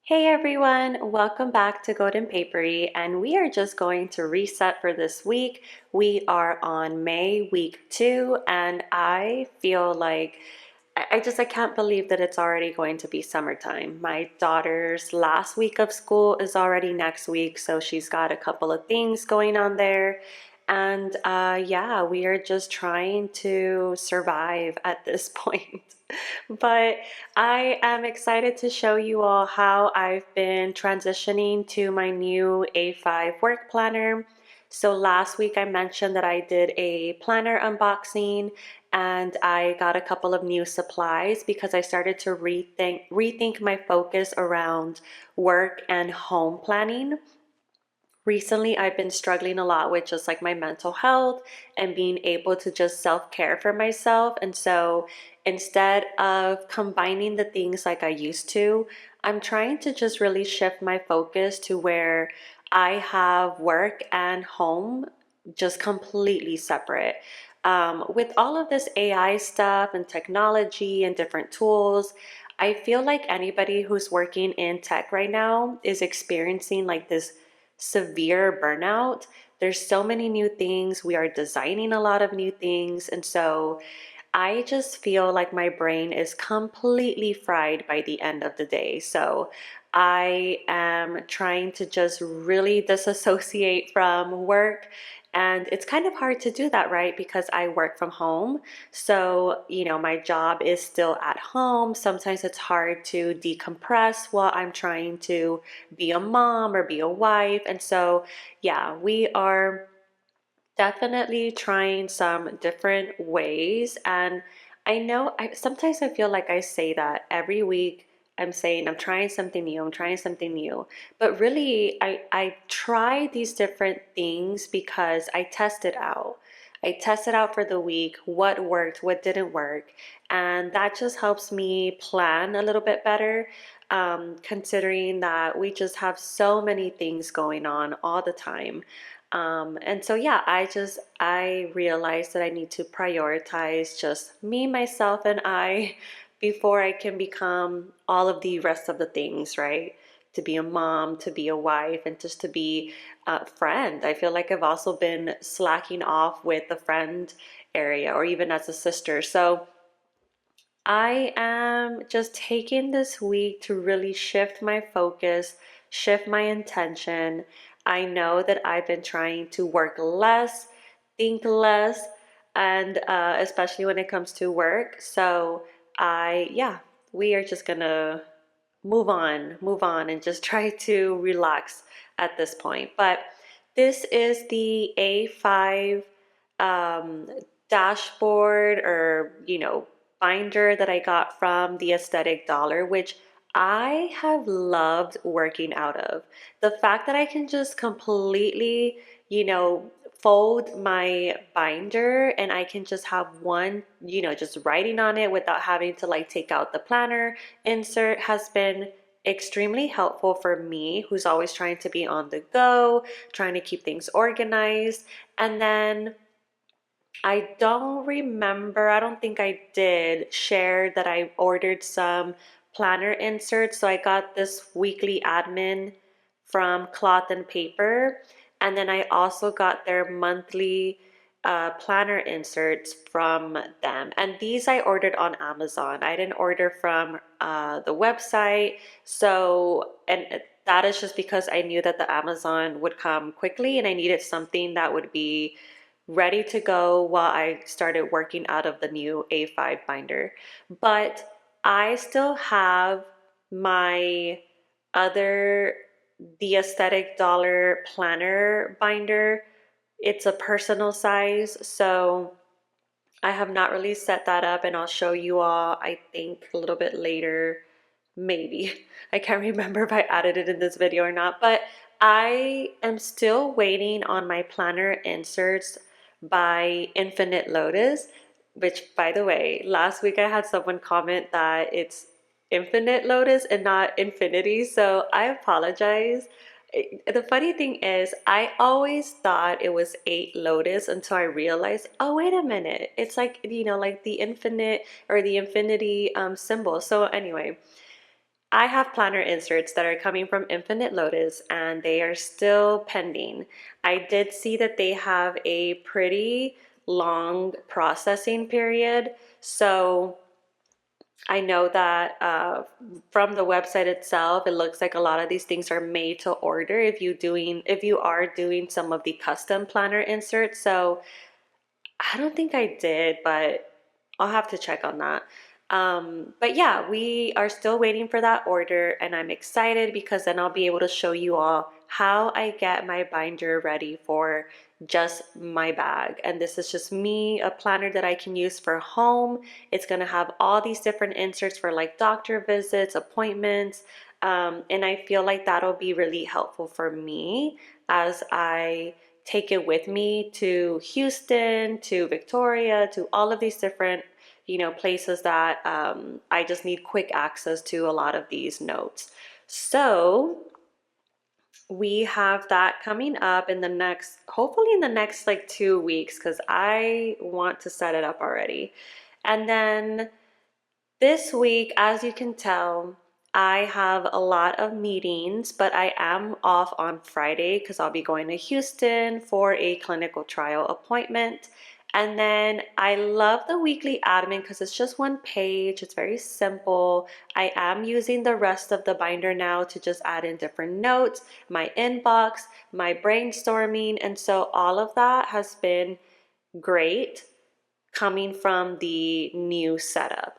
Hey everyone, welcome back to Golden Papery, and we are just going to reset for this week. We are on May week 2, and I feel like I can't believe that it's already going to be summertime. My daughter's last week of school is already next week, so she's got a couple of things going on there. And yeah, we are just trying to survive at this point. But I am excited to show you all how I've been transitioning to my new A5 work planner. So last week I mentioned that I did a planner unboxing and I got a couple of new supplies because I started to rethink my focus around work and home planning. Recently, I've been struggling a lot with just like my mental health and being able to just self-care for myself. And so instead of combining the things like I used to, I'm trying to just really shift my focus to where I have work and home just completely separate. With all of this AI stuff and technology and different tools, I feel like anybody who's working in tech right now is experiencing like this severe burnout. There's so many new things. We are designing a lot of new things. And so I just feel like my brain is completely fried by the end of the day. So I am trying to just really disassociate from work. And it's kind of hard to do that, right? Because I work from home. So, my job is still at home. Sometimes it's hard to decompress while I'm trying to be a mom or be a wife. And so, yeah, we are definitely trying some different ways. And I know sometimes I feel like I say that every week. I'm saying I'm trying something new, I'm trying something new. But really, I try these different things because I test it out. I test it out for the week, what worked, what didn't work. And that just helps me plan a little bit better, considering that we just have so many things going on all the time. And so, yeah, I realized that I need to prioritize just me, myself, and I before I can become all of the rest of the things, right? To be a mom, to be a wife, and just to be a friend. I feel like I've also been slacking off with the friend area or even as a sister. So I am just taking this week to really shift my focus, shift my intention. I know that I've been trying to work less, think less, and especially when it comes to work. So yeah, we are just gonna move on, and just try to relax at this point. But this is the A5 um, dashboard or, binder that I got from the Aesthetic Dollar, which I have loved working out of. The fact that I can just completely, fold my binder and I can just have one, just writing on it without having to like take out the planner insert has been extremely helpful for me, who's always trying to be on the go, trying to keep things organized. And then I don't think I did share that I ordered some planner inserts. So I got this weekly admin from Cloth and Paper. And then I also got their monthly planner inserts from them. And these I ordered on Amazon. I didn't order from the website. So, and that is just because I knew that the Amazon would come quickly and I needed something that would be ready to go while I started working out of the new A5 binder. But I still have my other, the Aesthetic Dollar planner binder. It's a personal size, so I have not really set that up, and I'll show you all, I think, a little bit later. Maybe. I can't remember if I added it in this video or not, but I am still waiting on my planner inserts by Infinite Lotus, which, by the way, last week I had someone comment that it's Infinite Lotus and not Infinity, so I apologize. The funny thing is, I always thought it was 8 Lotus until I realized, oh, wait a minute. It's like, like the infinite or the infinity symbol. So anyway, I have planner inserts that are coming from Infinite Lotus and they are still pending. I did see that they have a pretty long processing period. So I know that from the website itself, it looks like a lot of these things are made to order if you are doing some of the custom planner inserts. So I don't think I did, but I'll have to check on that. But yeah, we are still waiting for that order, and I'm excited because then I'll be able to show you all how I get my binder ready for just my bag. And this is just me, a planner that I can use for home. It's gonna have all these different inserts for like doctor visits, appointments, and I feel like that'll be really helpful for me as I take it with me to Houston, to Victoria, to all of these different, places that I just need quick access to a lot of these notes. So we have that coming up in the next, hopefully in the next like 2 weeks, because I want to set it up already. And then this week, as you can tell, I have a lot of meetings, but I am off on Friday because I'll be going to Houston for a clinical trial appointment. And then I love the weekly admin because it's just one page, it's very simple. I am using the rest of the binder now to just add in different notes, my inbox, my brainstorming. And so all of that has been great coming from the new setup.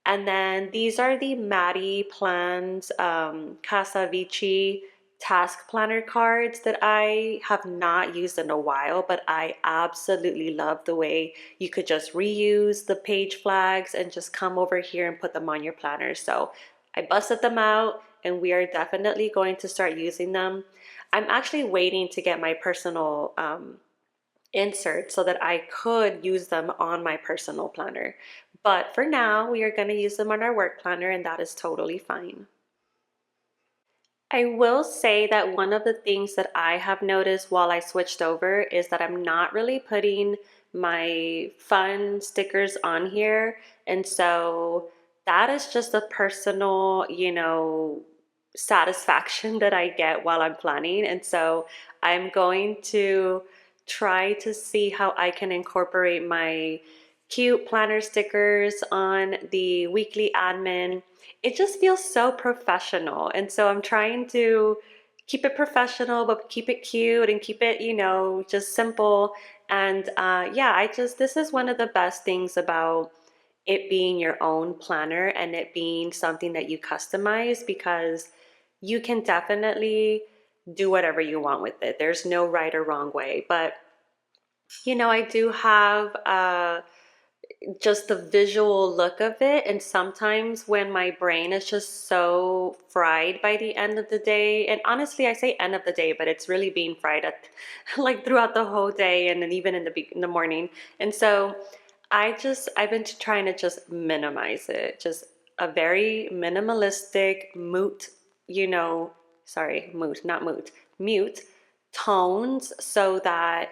And then these are the Maddie Plans Casa Vici task planner cards that I have not used in a while, but I absolutely love the way you could just reuse the page flags and just come over here and put them on your planner. So I busted them out and we are definitely going to start using them. I'm actually waiting to get my personal insert so that I could use them on my personal planner. But for now, we are going to use them on our work planner, and that is totally fine. I will say that one of the things that I have noticed while I switched over is that I'm not really putting my fun stickers on here. And so that is just a personal, satisfaction that I get while I'm planning. And so I'm going to try to see how I can incorporate my cute planner stickers on the weekly admin. It just feels so professional. And so I'm trying to keep it professional, but keep it cute and keep it, just simple. And yeah, this is one of the best things about it being your own planner and it being something that you customize because you can definitely do whatever you want with it. There's no right or wrong way. But, I do have just the visual look of it. And sometimes when my brain is just so fried by the end of the day, and honestly, I say end of the day, but it's really being fried at like throughout the whole day and then even in the morning. And so I've been trying to just minimize it, just a very minimalistic mute tones so that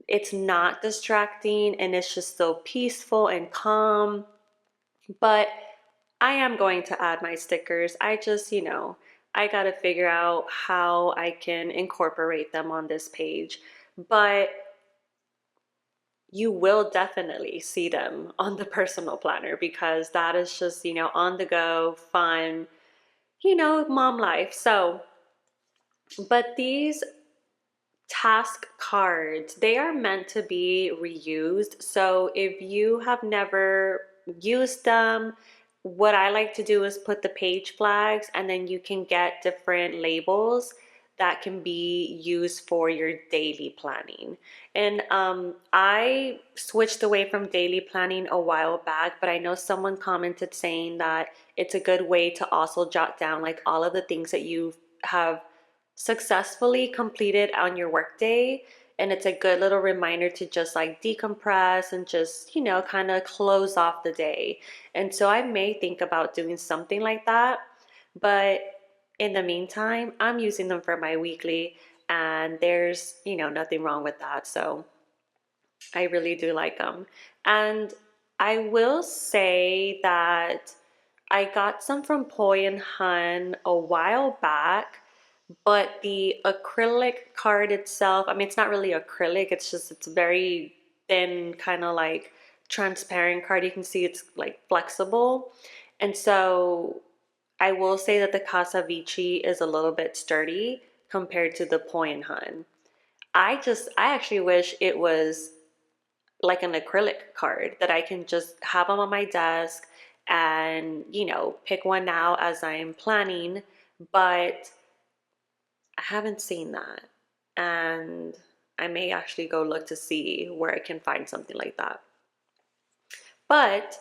it's not distracting and it's just so peaceful and calm. But I am going to add my stickers. I got to figure out how I can incorporate them on this page. But you will definitely see them on the personal planner because that is just, on the go, fun, mom life. So, but these task cards, they are meant to be reused. So if you have never used them, what I like to do is put the page flags and then you can get different labels that can be used for your daily planning. And I switched away from daily planning a while back, but I know someone commented saying that it's a good way to also jot down like all of the things that you have successfully completed on your workday. And it's a good little reminder to just like decompress and just, kind of close off the day. And so I may think about doing something like that. But in the meantime, I'm using them for my weekly, and there's, nothing wrong with that. So I really do like them. And I will say that I got some from Poi and Hun a while back, but the acrylic card itself, I mean, it's not really acrylic, it's very thin, kind of like transparent card. You can see it's like flexible. And so I will say that the Casa Vici is a little bit sturdy compared to the Poi and Hun. I actually wish it was like an acrylic card that I can just have them on my desk and, pick one out as I'm planning, but I haven't seen that. And I may actually go look to see where I can find something like that. But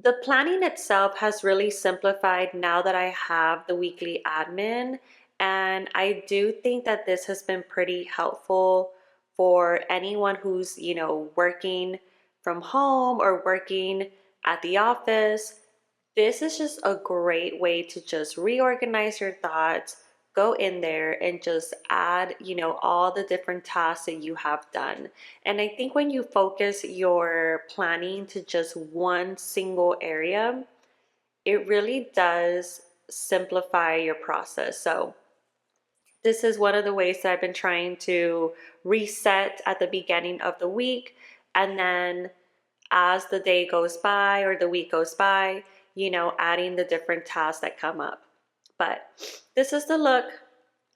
the planning itself has really simplified now that I have the weekly admin. And I do think that this has been pretty helpful for anyone who's, working from home or working at the office. This is just a great way to just reorganize your thoughts, go in there and just add, all the different tasks that you have done. And I think when you focus your planning to just one single area, it really does simplify your process. So this is one of the ways that I've been trying to reset at the beginning of the week. And then as the day goes by or the week goes by, adding the different tasks that come up. But this is the look.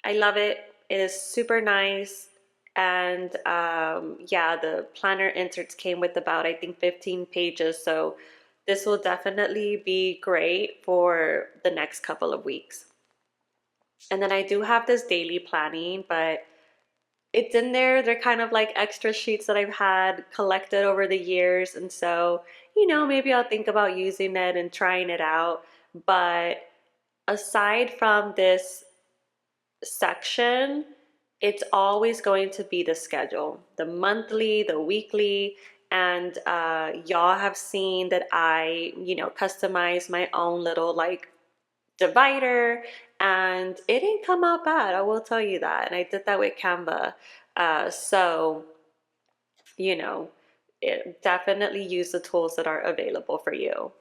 I love it. It is super nice. And yeah, the planner inserts came with about, I think, 15 pages. So this will definitely be great for the next couple of weeks. And then I do have this daily planning, but it's in there. They're kind of like extra sheets that I've had collected over the years. And so, maybe I'll think about using it and trying it out. But aside from this section, it's always going to be the schedule, the monthly, the weekly. And y'all have seen that I, customize my own little like divider, and it didn't come out bad, I will tell you that. And I did that with Canva. So, you know, definitely use the tools that are available for you.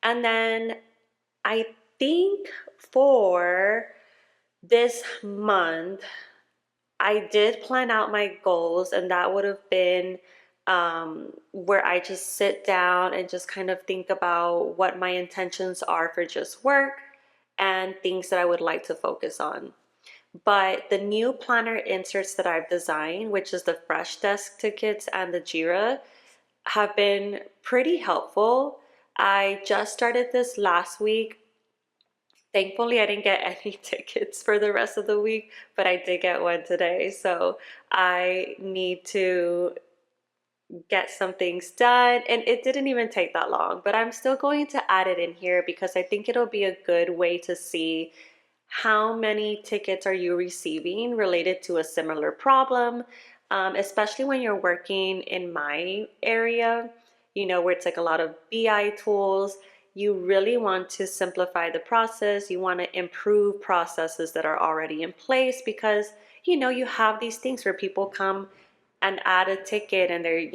And then I think for this month, I did plan out my goals, and that would have been where I just sit down and just kind of think about what my intentions are for just work and things that I would like to focus on. But the new planner inserts that I've designed, which is the Fresh Desk tickets and the Jira, have been pretty helpful. I just started this last week. Thankfully, I didn't get any tickets for the rest of the week, but I did get one today. So I need to get some things done, and it didn't even take that long, but I'm still going to add it in here because I think it'll be a good way to see how many tickets are you receiving related to a similar problem, especially when you're working in my area, where it's like a lot of BI tools. You really want to simplify the process. You want to improve processes that are already in place because, you have these things where people come and add a ticket and they're,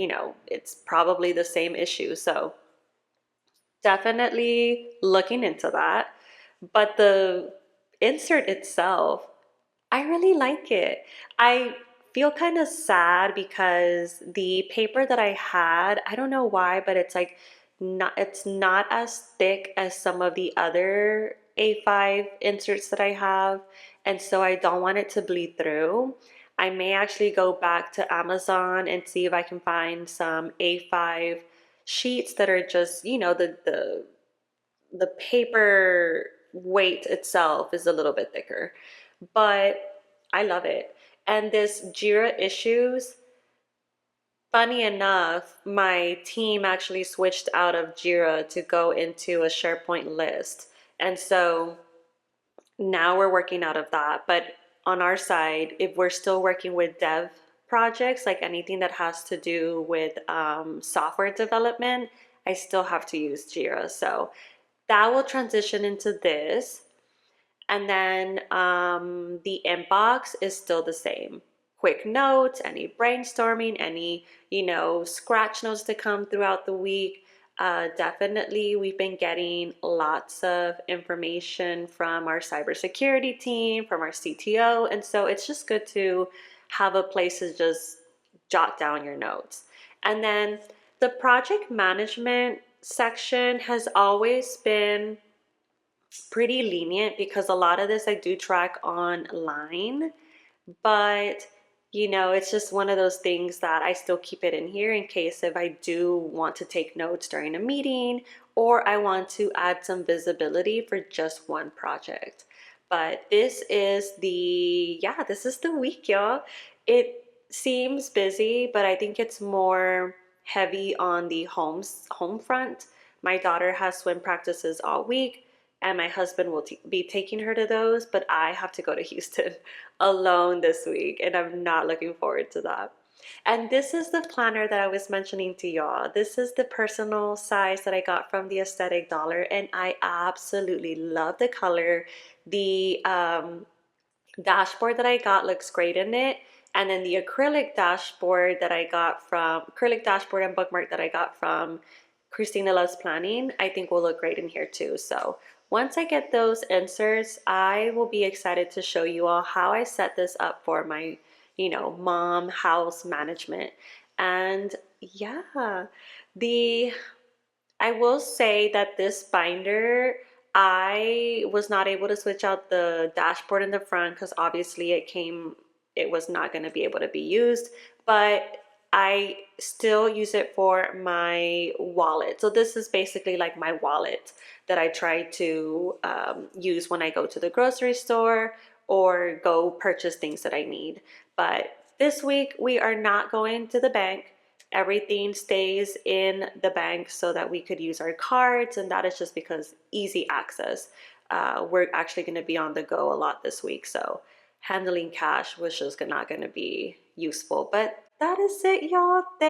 it's probably the same issue. So definitely looking into that. But the insert itself, I really like it. I feel kind of sad because the paper that I had, I don't know why, but it's not as thick as some of the other A5 inserts that I have, and so I don't want it to bleed through. I may actually go back to Amazon and see if I can find some A5 sheets that are just, the paper weight itself is a little bit thicker, but I love it. And this Jira issues, funny enough, my team actually switched out of Jira to go into a SharePoint list. And so now we're working out of that. But on our side, if we're still working with dev projects, like anything that has to do with software development, I still have to use Jira. So that will transition into this. And then the inbox is still the same. Quick notes, any brainstorming, any, scratch notes to come throughout the week. Definitely, we've been getting lots of information from our cybersecurity team, from our CTO, and so it's just good to have a place to just jot down your notes. And then the project management section has always been pretty lenient because a lot of this I do track online, but it's just one of those things that I still keep it in here in case if I do want to take notes during a meeting or I want to add some visibility for just one project. But this is the week, y'all. It seems busy, but I think it's more heavy on the home front. My daughter has swim practices all week, and my husband will be taking her to those, but I have to go to Houston alone this week, and I'm not looking forward to that. And this is the planner that I was mentioning to y'all. This is the personal size that I got from the Aesthetic Dollar, and I absolutely love the color. The dashboard that I got looks great in it. And then the acrylic dashboard and bookmark that I got from Christina Loves Planning, I think will look great in here too. So once I get those inserts, I will be excited to show you all how I set this up for my, mom house management. And yeah, the I will say that this binder, I was not able to switch out the dashboard in the front because obviously it was not going to be able to be used, but I still use it for my wallet. So this is basically like my wallet that I try to use when I go to the grocery store or go purchase things that I need. But this week we are not going to the bank. Everything stays in the bank so that we could use our cards, and that is just because easy access. We're actually going to be on the go a lot this week, so handling cash was just not going to be useful. But that is it, y'all.